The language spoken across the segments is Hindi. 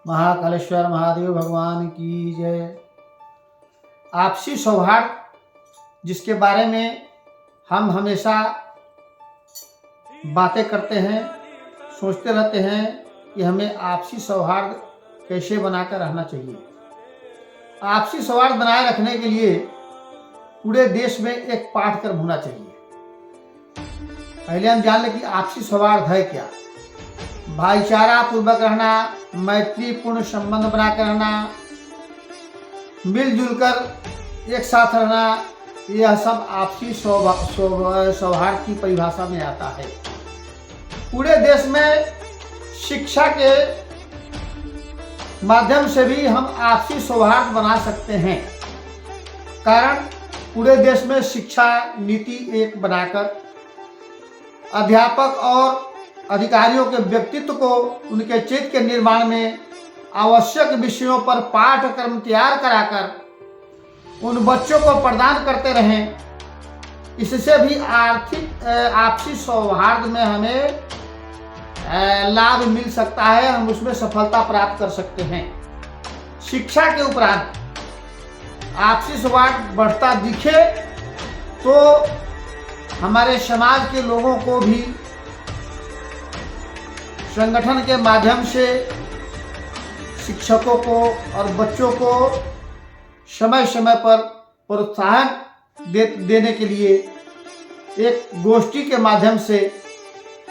महाकालेश्वर महादेव भगवान की जय। आपसी सौहार्द जिसके बारे में हम हमेशा बातें करते हैं, सोचते रहते हैं कि हमें आपसी सौहार्द कैसे बनाकर रहना चाहिए। आपसी सौहार्द बनाए रखने के लिए पूरे देश में एक पाठ्यक्रम होना चाहिए। पहले हम जान लें कि आपसी सौहार्द है क्या। भाईचारा पूर्वक रहना, मैत्रीपूर्ण संबंध बनाकर रहना, मिलजुल कर एक साथ रहना, यह सब आपसी सौहार्द की परिभाषा में आता है। पूरे देश में शिक्षा के माध्यम से भी हम आपसी सौहार्द बना सकते हैं। कारण पूरे देश में शिक्षा नीति एक बनाकर अध्यापक और अधिकारियों के व्यक्तित्व को उनके चित्त के निर्माण में आवश्यक विषयों पर पाठ्यक्रम तैयार कराकर उन बच्चों को प्रदान करते रहें। इससे भी आपसी सौहार्द में हमें लाभ मिल सकता है, हम उसमें सफलता प्राप्त कर सकते हैं। शिक्षा के उपरांत आपसी सौहार्द बढ़ता दिखे तो हमारे समाज के लोगों को भी संगठन के माध्यम से शिक्षकों को और बच्चों को समय समय पर प्रोत्साहन देने के लिए एक गोष्ठी के माध्यम से,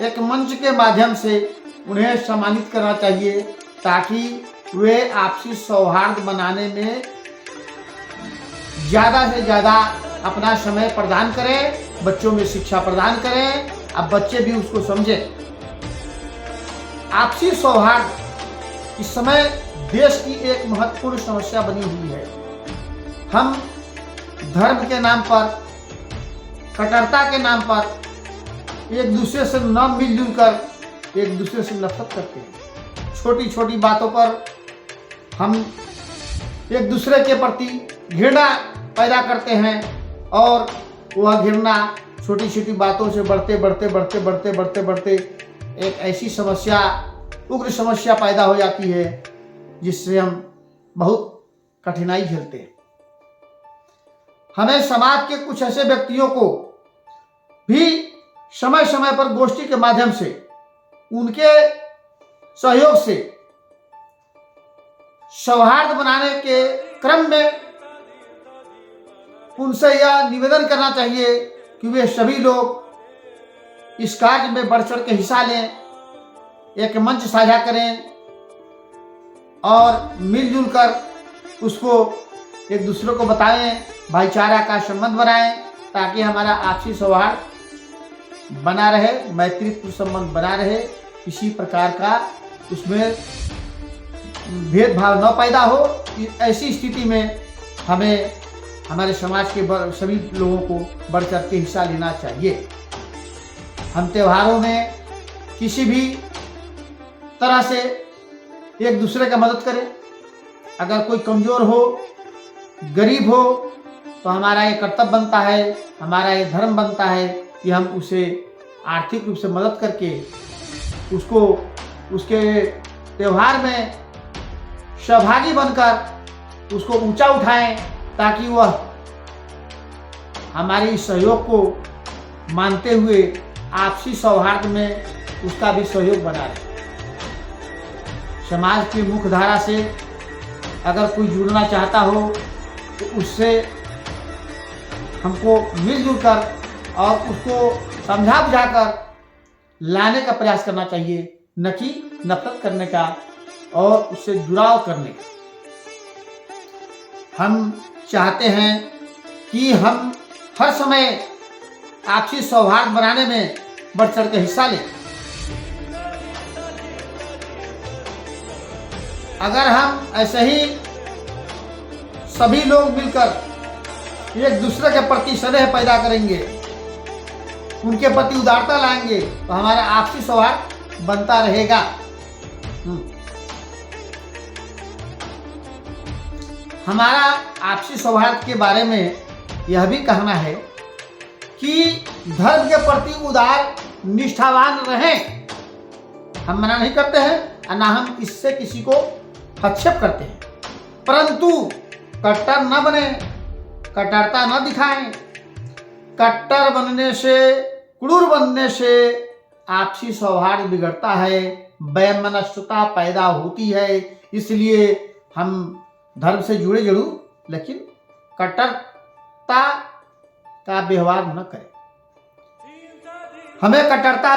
एक मंच के माध्यम से उन्हें सम्मानित करना चाहिए, ताकि वे आपसी सौहार्द बनाने में ज़्यादा से ज़्यादा अपना समय प्रदान करें, बच्चों में शिक्षा प्रदान करें, अब बच्चे भी उसको समझें। आपसी सौहार्द इस समय देश की एक महत्वपूर्ण समस्या बनी हुई है। हम धर्म के नाम पर, कट्टरता के नाम पर एक दूसरे से न मिलजुल कर एक दूसरे से नफरत करते हैं। छोटी छोटी बातों पर हम एक दूसरे के प्रति घृणा पैदा करते हैं और वह घृणा छोटी छोटी बातों से बढ़ते एक ऐसी समस्या, उग्र समस्या पैदा हो जाती है जिससे हम बहुत कठिनाई झेलते हैं। हमें समाज के कुछ ऐसे व्यक्तियों को भी समय समय पर गोष्ठी के माध्यम से, उनके सहयोग से सौहार्द बनाने के क्रम में उनसे यह निवेदन करना चाहिए कि वे सभी लोग इस कार्य में बढ़ चढ़ के हिस्सा लें, एक मंच साझा करें और मिलजुल कर उसको एक दूसरे को बताएं, भाईचारा का संबंध बनाएं, ताकि हमारा आपसी सौहार्द बना रहे, मैत्रीपूर्ण संबंध बना रहे, किसी प्रकार का उसमें भेदभाव न पैदा हो। ऐसी स्थिति में हमें हमारे समाज के सभी लोगों को बढ़ चढ़ के हिस्सा लेना चाहिए। हम त्योहारों में किसी भी तरह से एक दूसरे का मदद करें। अगर कोई कमज़ोर हो, गरीब हो, तो हमारा ये कर्तव्य बनता है, हमारा ये धर्म बनता है कि हम उसे आर्थिक रूप से मदद करके उसको उसके त्यौहार में सहभागी बनकर उसको ऊंचा उठाएं, ताकि वह हमारे इस सहयोग को मानते हुए आपसी सौहार्द में उसका भी सहयोग बना रहे। समाज की मुख्य धारा से अगर कोई जुड़ना चाहता हो तो उससे हमको मिलजुल कर और उसको समझा बुझाकर लाने का प्रयास करना चाहिए, न कि नफरत करने का और उससे जुड़ाव करने का। हम चाहते हैं कि हम हर समय आपसी सौहार्द बनाने में बढ़ चढ़ के हिस्सा लें। अगर हम ऐसे ही सभी लोग मिलकर एक दूसरे के प्रति स्नेह पैदा करेंगे, उनके प्रति उदारता लाएंगे, तो हमारा आपसी सौहार्द बनता रहेगा। हमारा आपसी सौहार्द के बारे में यह भी कहना है कि धर्म के प्रति उदार निष्ठावान रहें। हम मना नहीं करते हैं और ना हम इससे किसी को हस्तक्षेप करते हैं, परंतु कट्टर न बने, कट्टरता न दिखाएं। कट्टर बनने से, क्रूर बनने से आपसी सौहार्द बिगड़ता है, वैमनस्यता पैदा होती है। इसलिए हम धर्म से जुड़े जरूर, लेकिन कट्टरता का व्यवहार न करें। हमें कट्टरता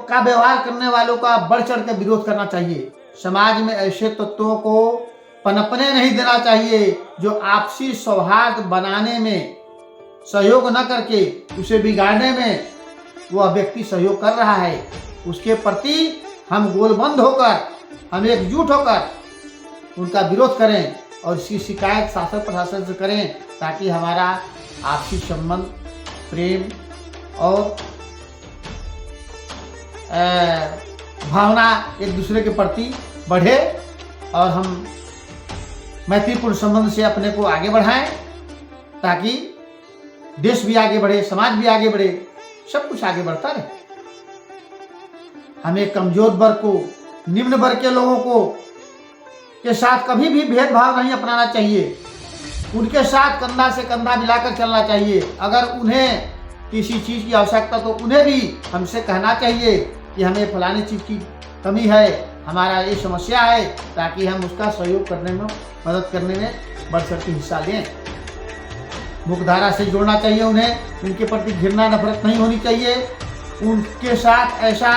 का व्यवहार करने वालों का बढ़ चढ़ कर विरोध करना चाहिए। समाज में ऐसे तत्वों को पनपने नहीं देना चाहिए जो आपसी सौहार्द बनाने में सहयोग न करके उसे बिगाड़ने में वह व्यक्ति सहयोग कर रहा है। उसके प्रति हम गोलबंद होकर, हम एकजुट होकर उनका विरोध करें और इसकी शिकायत शासन प्रशासन से करें, ताकि हमारा आपसी संबंध, प्रेम और भावना एक दूसरे के प्रति बढ़े और हम मैत्रीपूर्ण संबंध से अपने को आगे बढ़ाएं, ताकि देश भी आगे बढ़े, समाज भी आगे बढ़े, सब कुछ आगे बढ़ता रहे। हमें कमजोर वर्ग को, निम्न वर्ग के लोगों को के साथ कभी भी भेदभाव नहीं अपनाना चाहिए। उनके साथ कंधा से कंधा मिलाकर चलना चाहिए। अगर उन्हें किसी चीज़ की आवश्यकता तो उन्हें भी हमसे कहना चाहिए कि हमें फलानी चीज़ की कमी है, हमारा ये समस्या है, ताकि हम उसका सहयोग करने में, मदद करने में बढ़ चढ़ के हिस्सा लें। मुख्यधारा से जोड़ना चाहिए उन्हें, उनके प्रति घृणा नफरत नहीं होनी चाहिए, उनके साथ ऐसा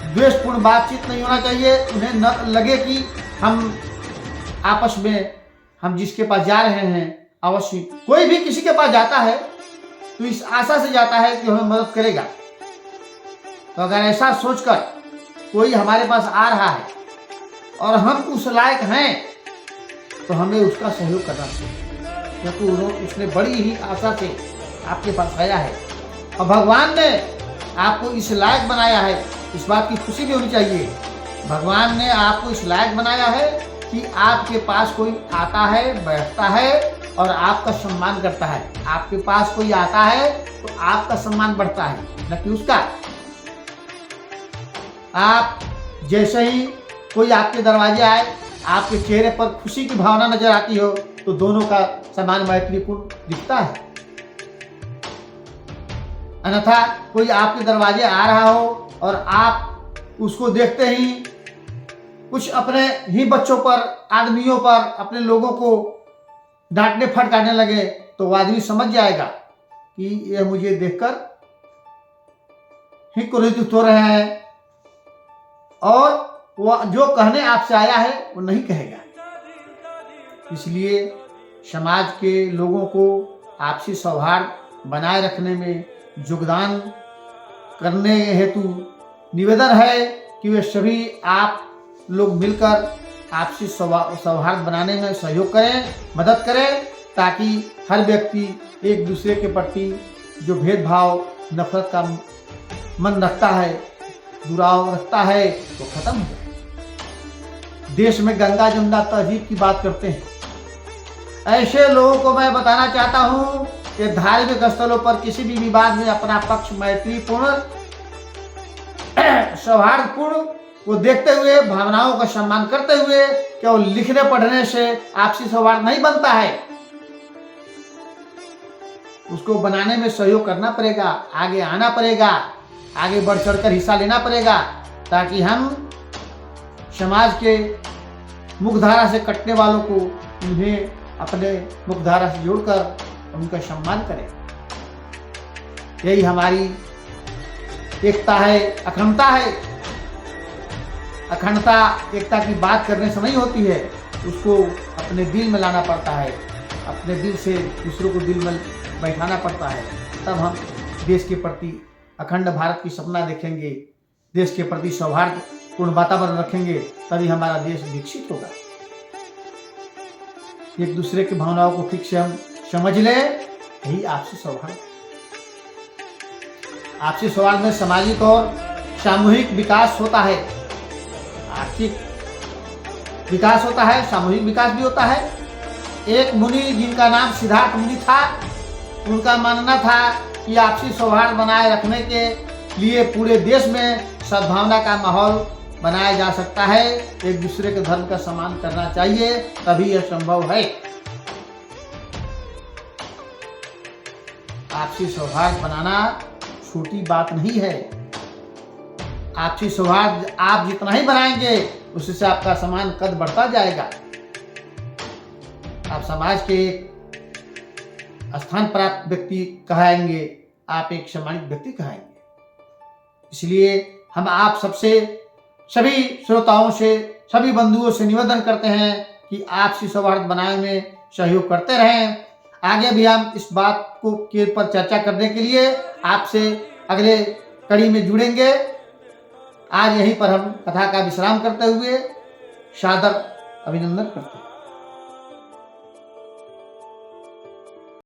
द्वेषपूर्ण बातचीत नहीं होना चाहिए। उन्हें न लगे कि हम आपस में, हम जिसके पास जा रहे हैं, अवश्य कोई भी किसी के पास जाता है तो इस आशा से जाता है कि हमें मदद करेगा। तो अगर ऐसा सोचकर कोई हमारे पास आ रहा है और हम उस लायक हैं, तो हमें उसका सहयोग करना चाहिए, क्योंकि उसने बड़ी ही आशा से आपके पास आया है और भगवान ने आपको इस लायक बनाया है। इस बात की खुशी भी होनी चाहिए। भगवान ने आपको इस लायक बनाया है कि आपके पास कोई आता है, बैठता है और आपका सम्मान करता है। आपके पास कोई आता है तो आपका सम्मान बढ़ता है, न कि उसका। आप जैसे ही कोई आपके दरवाजे आए, आपके चेहरे पर खुशी की भावना नजर आती हो, तो दोनों का सम्मान मैत्रीपूर्ण दिखता है। अन्यथा कोई आपके दरवाजे आ रहा हो और आप उसको देखते ही कुछ अपने ही बच्चों पर, आदमियों पर, अपने लोगों को डांटने फटकारने लगे, तो वो आदमी समझ जाएगा कि यह मुझे देखकर ही क्रोधित हो रहे हैं और वह जो कहने आपसे आया है वो नहीं कहेगा। इसलिए समाज के लोगों को आपसी सौहार्द बनाए रखने में योगदान करने हेतु निवेदन है कि वे सभी आप लोग मिलकर आपसी सौहार्द बनाने में सहयोग करें, मदद करें, ताकि हर व्यक्ति एक दूसरे के प्रति जो भेदभाव, नफरत का मन रखता है, दुराव रखता है, तो खत्म हो जाए। देश में गंगा जमुना तहजीब की बात करते हैं। ऐसे लोगों को मैं बताना चाहता हूं कि धार्मिक स्थलों पर किसी भी विवाद में अपना पक्ष मैत्रीपूर्ण, सौहार्दपूर्ण को देखते हुए, भावनाओं का सम्मान करते हुए, केवल लिखने पढ़ने से आपसी सौहार्द नहीं बनता है। उसको बनाने में सहयोग करना पड़ेगा, आगे आना पड़ेगा, आगे बढ़ चढ़कर हिस्सा लेना पड़ेगा, ताकि हम समाज के मुख्यधारा से कटने वालों को, उन्हें अपने मुख्यधारा से जोड़कर उनका सम्मान करें। यही हमारी एकता है, अखंडता है। अखंडता एकता की बात करने से नहीं होती है, उसको अपने दिल में लाना पड़ता है, अपने दिल से दूसरों को दिल में बैठाना पड़ता है। तब हम देश के प्रति अखंड भारत की सपना देखेंगे, देश के प्रति सौहार्दपूर्ण वातावरण रखेंगे, तभी हमारा देश विकसित होगा। एक दूसरे की भावनाओं को ठीक से हम समझ लें, यही आपसी सौहार्द। आपसी सौहार्द में सामाजिक और सामूहिक विकास होता है, आर्थिक विकास होता है, सामूहिक विकास भी होता है। एक मुनि जिनका नाम सिद्धार्थ मुनि था, उनका मानना था कि आपसी सौहार्द बनाए रखने के लिए पूरे देश में सद्भावना का माहौल बनाया जा सकता है। एक दूसरे के धर्म का सम्मान करना चाहिए, तभी यह संभव है। आपसी सौहार्द बनाना छोटी बात नहीं है। आपसी सौहार्द आप जितना ही बनाएंगे, उससे आपका सम्मान कद बढ़ता जाएगा। आप समाज के स्थान प्राप्त व्यक्ति कहाएंगे, आप एक सम्मानित व्यक्ति कहाएंगे। इसलिए हम आप सबसे, सभी श्रोताओं से, सभी बंधुओं से निवेदन करते हैं कि आपसी सौहार्द बनाने में सहयोग करते रहें। आगे भी हम इस बात को के पर चर्चा करने के लिए आपसे अगले कड़ी में जुड़ेंगे। आज यहीं पर हम कथा का विश्राम करते हुए सादर अभिनंदन करते हैं।